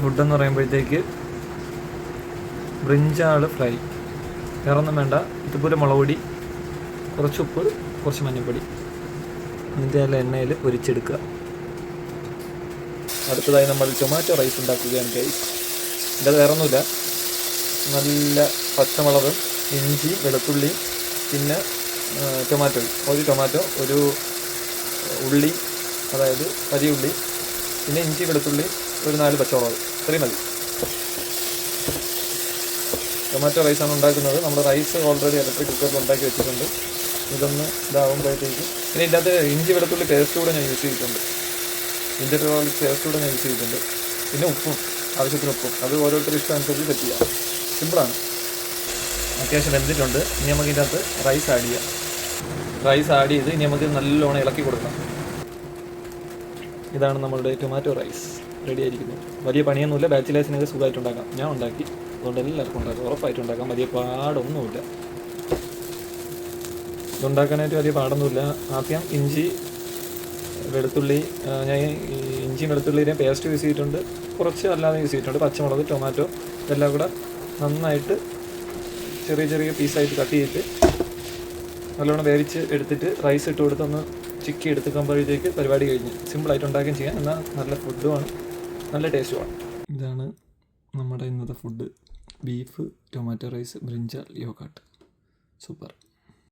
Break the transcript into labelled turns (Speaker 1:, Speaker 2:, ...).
Speaker 1: ഫുഡെന്ന് പറയുമ്പോഴത്തേക്ക് brinjal fry, വേറൊന്നും വേണ്ട. ഇതുപോലെ മുളക് പൊടി, കുറച്ച് ഉപ്പ്, കുറച്ച് മഞ്ഞൾപ്പൊടി, ഇതിൻ്റെ എല്ലാം എണ്ണയിൽ പൊരിച്ചെടുക്കുക. അടുത്തതായി നമ്മൾ ടൊമാറ്റോ റൈസ് ഉണ്ടാക്കുകയാണ് ഗൈസ്. ഇത് വേറൊന്നുമില്ല, നല്ല പച്ചമുളകും ഇഞ്ചി വെളുത്തുള്ളിയും പിന്നെ ടൊമാറ്റോയും, ഒരു ടൊമാറ്റോ, ഒരു ഉള്ളി, അതായത് വലിയ ഉള്ളി, പിന്നെ ഇഞ്ചി വെളുത്തുള്ളി, ഒരു 4 പച്ചമുളക്, ഇത്രയും മതി. ടൊമാറ്റോ റൈസാണ് ഉണ്ടാക്കുന്നത്. നമ്മൾ റൈസ് ഓൾറെഡി ഇലക്ട്രിക് കുക്കറിൽ ഉണ്ടാക്കി വെച്ചിട്ടുണ്ട്. ഇതൊന്ന് ഇതാവുമ്പോഴത്തേക്ക് പിന്നെ ഇതിൻ്റെ ഇഞ്ചി വെളുത്തുള്ളി പേസ്റ്റ് കൂടെ ഞാൻ യൂസ് ചെയ്തിട്ടുണ്ട്. ഇഞ്ചി വെളുത്തുള്ളി പേസ്റ്റ് കൂടെ ഞാൻ യൂസ് ചെയ്തിട്ടുണ്ട്. പിന്നെ ഉപ്പും, ആവശ്യത്തിന് ഉപ്പും, അത് ഓരോരുത്തരും ഇഷ്ടം അനുസരിച്ച് സെറ്റ് ചെയ്യാം. സിമ്പിളാണ്. അത്യാവശ്യം വെന്തിട്ടുണ്ട്. ഇനി നമുക്ക് ഇതിൻ്റെ അകത്ത് റൈസ് ആഡ് ചെയ്യാം. റൈസ് ആഡ് ചെയ്ത് ഇനി നമുക്ക് നല്ലോണം ഇളക്കി കൊടുക്കാം. ഇതാണ് നമ്മളുടെ ടൊമാറ്റോ റൈസ് റെഡി ആയിരിക്കുന്നു. വലിയ പണിയൊന്നുമില്ല, ബാച്ചിലേഴ്സിനൊക്കെ സുഖമായിട്ട് ഉണ്ടാക്കാം. ഞാൻ ഉണ്ടാക്കി, അതുകൊണ്ട് എല്ലാവർക്കും ഉണ്ടാക്കാം, ഉറപ്പായിട്ട് ഉണ്ടാക്കാം. വലിയ പാടൊന്നുമില്ല, ഇതുണ്ടാക്കാനായിട്ട് വലിയ പാടൊന്നുമില്ല. ആദ്യം ഇഞ്ചി വെളുത്തുള്ളി, ഞാൻ ഇഞ്ചിയും വെളുത്തുള്ളിയുടെയും പേസ്റ്റ് യൂസ് ചെയ്തിട്ടുണ്ട്, കുറച്ച് അല്ലാതെ യൂസ് ചെയ്തിട്ടുണ്ട്. പച്ചമുളക്, ടൊമാറ്റോ ഇതെല്ലാം കൂടെ നന്നായിട്ട് ചെറിയ ചെറിയ പീസായിട്ട് കട്ട് ചെയ്തിട്ട് നല്ലോണം വേവിച്ച് എടുത്തിട്ട് റൈസ് ഇട്ട് കൊടുത്തൊന്ന് ചിക്കി എടുത്തുമ്പോഴത്തേക്ക് പരിപാടി കഴിഞ്ഞ്. സിമ്പിളായിട്ട് ഉണ്ടാക്കുകയും ചെയ്യാം, എന്നാൽ നല്ല ഫുഡുമാണ്, നല്ല ടേസ്റ്റുമാണ്. ഇതാണ് നമ്മുടെ ഇന്നത്തെ food. Beef, tomato rice, brinjal, yogurt. Super.